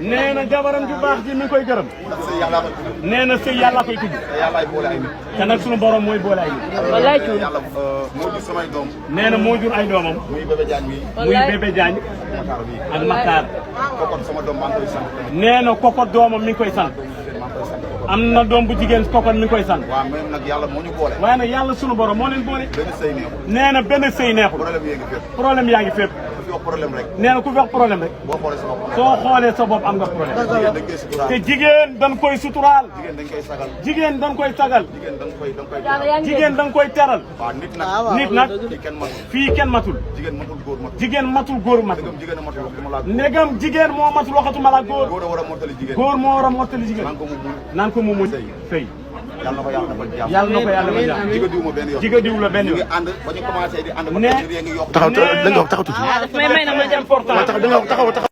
nee na jabaram ju baax ji mi ngi koy gërëm. nee na sëy yàlla koy tudd. te nag sunu borom mooy boole ay nit. wallaay tudd yàlla moo jur samay doom. nee na moo jur ay doomam. muy bébé Diagne mi. muy bébé Diagne. ak Matar. Kokot sama doom maa ngi koy sant. nee na Kokot doomam mi ngi koy sant. am na doom bu jigéen Kokot mi ngi koy sant. waaw même nag yàlla moo ñu boole. waaye nag yàlla sunu borom moo leen boole. benn sëy neexul. nee na benn sëy neexul. problème yaa ngi fépp. problème yaa ngi fépp. ku fi wax problème rek. nee na ku fi wax problème rek. boo xoolee sa bopp. soo xoolee sa bopp am nga problème. jigéen dañ koy suturaal. te jigéen dañ koy suturaal. jigéen dañ koy sagal. jigéen dañ koy sagal. jigéen dañ koy jigéen dañ koy teral. waaw nit nag. nit nag fii kenn matul. fii kenn matul. jigéen matul góor matul. jigéen matul góor matul. ndegam jigéen a matul waxtuma la. ndegam jigéen moo matul waxatuma la góor. góor a war a mottali jigéen. góor moo war a mottali jigéen. naan ko mu muñ sëy. yàlla na ko yàlla defal jàmm. yàlla na ko yàlla defal jàmm. jiga diw ma benn yoon. jiga diw la benn yoon. ñu ngi ànd ba ñu commencé di ànd. ne ba tey ngi yokk. taxaw da nga wax taxaw tuuti. may na ma dem important. taxaw da nga wax taxaw.